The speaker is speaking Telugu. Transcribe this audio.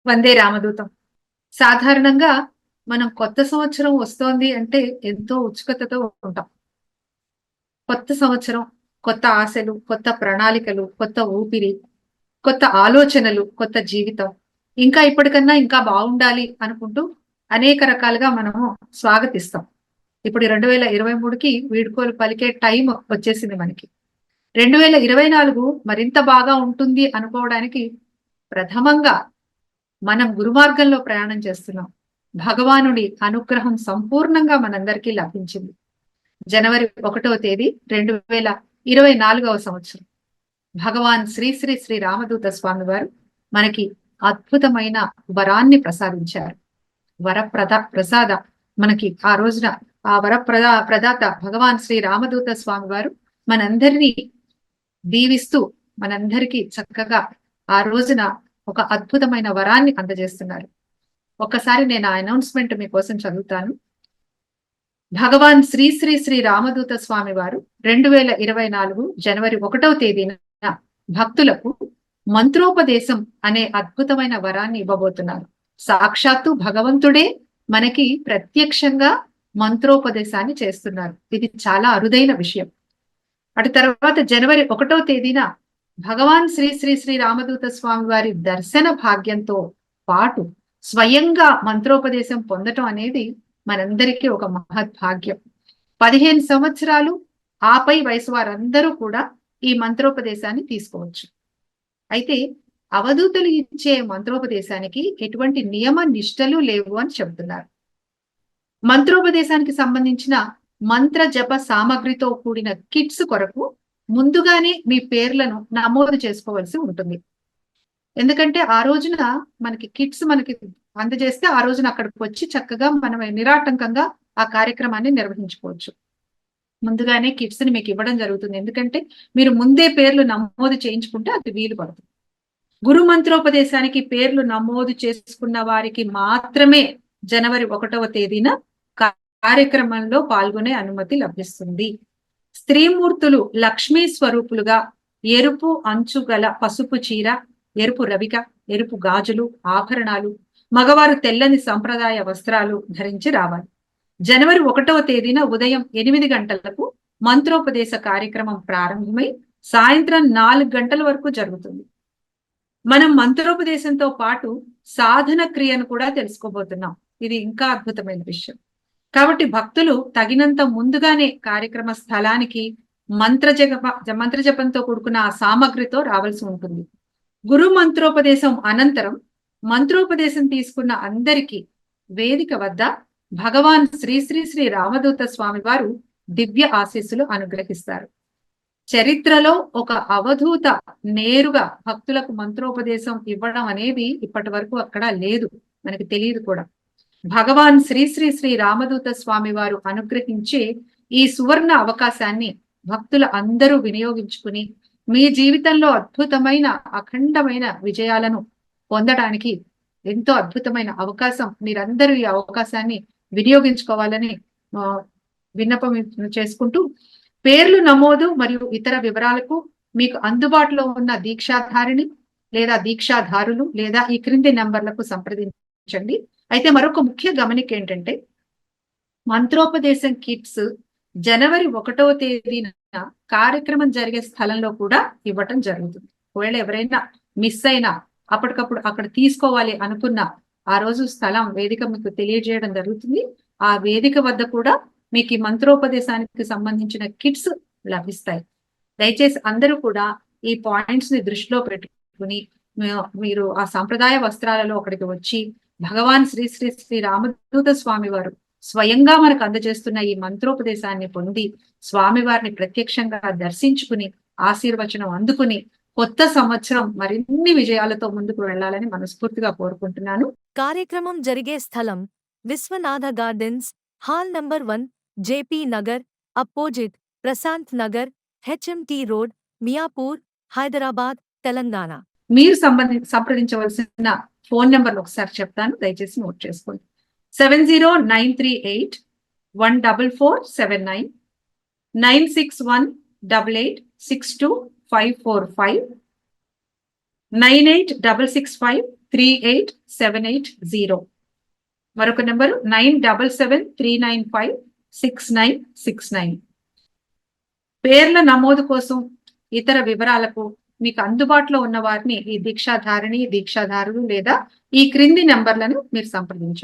వందే రామదూతం. సాధారణంగా మనం కొత్త సంవత్సరం వస్తోంది అంటే ఎంతో ఉత్సుకతతో ఉంటాం. కొత్త సంవత్సరం, కొత్త ఆశలు, కొత్త ప్రణాళికలు, కొత్త ఊపిరి, కొత్త ఆలోచనలు, కొత్త జీవితం. ఇంకా ఇప్పటికన్నా ఇంకా బావుండాలి అనుకుంటూ అనేక రకాలుగా మనము స్వాగతిస్తాం. ఇప్పుడు 2023కి వీడ్కోలు పలికే టైం వచ్చేసింది మనకి. 2024 మరింత బాగా ఉంటుంది అనుకోవడానికి ప్రథమంగా మనం గురుమార్గంలో ప్రయాణం చేస్తున్నాం. భగవానుడి అనుగ్రహం సంపూర్ణంగా మనందరికీ లభించింది. జనవరి 1వ తేదీ 2024వ సంవత్సరం. భగవాన్ శ్రీ శ్రీ శ్రీ రామదూత స్వామి వారు మనకి అద్భుతమైన వరాన్ని ప్రసాదించారు. ప్రసాద మనకి ఆ రోజున ఆ ప్రదాత భగవాన్ శ్రీ రామదూత స్వామి వారు మనందరినీ దీవిస్తూ మనందరికీ చక్కగా ఆ రోజున ఒక అద్భుతమైన వరాన్ని అందజేస్తున్నారు. ఒక్కసారి నేను ఆ అనౌన్స్మెంట్ మీకోసం చదువుతాను. భగవాన్ శ్రీ శ్రీ శ్రీ రామదూత స్వామి వారు 2024 జనవరి 1వ తేదీన భక్తులకు మంత్రోపదేశం అనే అద్భుతమైన వరాన్ని ఇవ్వబోతున్నారు. సాక్షాత్తు భగవంతుడే మనకి ప్రత్యక్షంగా మంత్రోపదేశాన్ని చేస్తున్నారు. ఇది చాలా అరుదైన విషయం. అటు తర్వాత జనవరి 1వ తేదీన భగవాన్ శ్రీ శ్రీ శ్రీ రామదూత స్వామి వారి దర్శన భాగ్యంతో పాటు స్వయంగా మంత్రోపదేశం పొందటం అనేది మనందరికీ ఒక మహద్భాగ్యం. 15 సంవత్సరాలు ఆపై వయసు వారందరూ కూడా ఈ మంత్రోపదేశాన్ని తీసుకోవచ్చు. అయితే అవధూతలు ఇచ్చే మంత్రోపదేశానికి ఎటువంటి నియమ నిష్టలు లేవు అని చెబుతున్నారు. మంత్రోపదేశానికి సంబంధించిన మంత్ర జప సామగ్రితో కూడిన కిట్స్ కొరకు ముందుగానే మీ పేర్లను నమోదు చేసుకోవాల్సి ఉంటుంది. ఎందుకంటే ఆ రోజున మనకి కిట్స్ అందజేస్తే ఆ రోజున అక్కడికి వచ్చి చక్కగా మనం నిరాటంకంగా ఆ కార్యక్రమాన్ని నిర్వహించుకోవచ్చు. ముందుగానే కిట్స్ ని మీకు ఇవ్వడం జరుగుతుంది. ఎందుకంటే మీరు ముందే పేర్లు నమోదు చేయించుకుంటే అది వీలు పడుతుంది. గురు మంత్రోపదేశానికి పేర్లు నమోదు చేసుకున్న వారికి మాత్రమే జనవరి 1వ తేదీన కార్యక్రమంలో పాల్గొనే అనుమతి లభిస్తుంది. స్త్రీమూర్తులు లక్ష్మీ స్వరూపులుగా ఎరుపు అంచు గల పసుపు చీర, ఎరుపు రవిక, ఎరుపు గాజులు, ఆభరణాలు, మగవారు తెల్లని సంప్రదాయ వస్త్రాలు ధరించి రావాలి. జనవరి 1వ తేదీన ఉదయం 8 గంటలకు మంత్రోపదేశ కార్యక్రమం ప్రారంభమై సాయంత్రం 4 గంటల వరకు జరుగుతుంది. మనం మంత్రోపదేశంతో పాటు సాధన క్రియను కూడా తెలుసుకోబోతున్నాం. ఇది ఇంకా అద్భుతమైన విషయం. కాబట్టి భక్తులు తగినంత ముందుగానే కార్యక్రమ స్థలానికి మంత్రజపంతో కూడుకున్న ఆ సామగ్రితో రావాల్సి ఉంటుంది. గురు మంత్రోపదేశం అనంతరం మంత్రోపదేశం తీసుకున్న అందరికీ వేదిక వద్ద భగవాన్ శ్రీ శ్రీ శ్రీ రామదూత స్వామి వారు దివ్య ఆశీస్సులు అనుగ్రహిస్తారు. చరిత్రలో ఒక అవధూత నేరుగా భక్తులకు మంత్రోపదేశం ఇవ్వడం అనేది ఇప్పటి వరకు అక్కడ లేదు, మనకి తెలియదు కూడా. భగవాన్ శ్రీ శ్రీ శ్రీ రామదూత స్వామి వారు అనుగ్రహించే ఈ సువర్ణ అవకాశాన్ని భక్తుల అందరూ వినియోగించుకుని మీ జీవితంలో అద్భుతమైన అఖండమైన విజయాలను పొందడానికి ఎంతో అద్భుతమైన అవకాశం. మీరందరూ ఈ అవకాశాన్ని వినియోగించుకోవాలని విన్నపం చేసుకుంటూ, పేర్లు నమోదు మరియు ఇతర వివరాలకు మీకు అందుబాటులో ఉన్న దీక్షాధారిణి లేదా దీక్షాధారులు లేదా ఈ క్రింది నంబర్లకు సంప్రదించండి. అయితే మరొక ముఖ్య గమనిక ఏంటంటే, మంత్రోపదేశం కిట్స్ జనవరి 1వ తేదీన కార్యక్రమం జరిగే స్థలంలో కూడా ఇవ్వటం జరుగుతుంది. ఒకవేళ ఎవరైనా మిస్ అయినా అప్పటికప్పుడు అక్కడ తీసుకోవాలి అనుకున్న ఆ రోజు స్థలం వేదిక మీకు తెలియజేయడం జరుగుతుంది. ఆ వేదిక వద్ద కూడా మీకు ఈ మంత్రోపదేశానికి సంబంధించిన కిట్స్ లభిస్తాయి. దయచేసి అందరూ కూడా ఈ పాయింట్స్ ని దృష్టిలో పెట్టుకుని మీరు ఆ సాంప్రదాయ వస్త్రాలలో అక్కడికి వచ్చి భగవాన్ శ్రీ శ్రీ శ్రీ రామదూత స్వామి వారు స్వయంగా మనకు అందజేస్తున్న ఈ మంత్రోపదేశాన్ని పొంది స్వామివారిని ప్రత్యక్షంగా దర్శించుకుని ఆశీర్వచనం అందుకుని కొత్త సంవత్సరం మరిన్ని విజయాలతో ముందుకు వెళ్లాలని మనస్ఫూర్తిగా కోరుకుంటున్నాను. కార్యక్రమం జరిగే స్థలం Vishwanatha Gardens, hall number 1, JP Nagar, opposite Prashant Nagar, HMT Road, Miyapur, Hyderabad, Telangana. మీరు సంప్రదించవలసిన ఫోన్ నెంబర్లు ఒకసారి చెప్తాను, దయచేసి నోట్ చేసుకోండి. 7093814479, 9618862545, 986653 9773880. మరొక నెంబరు 9773956969. పేర్ల నమోదు కోసం ఇతర వివరాలకు మీకు అందుబాటులో ఉన్న వారిని ఈ దీక్షాధారిణి, దీక్షాధారులు లేదా ఈ క్రింది నంబర్లను మీరు సంప్రదించండి.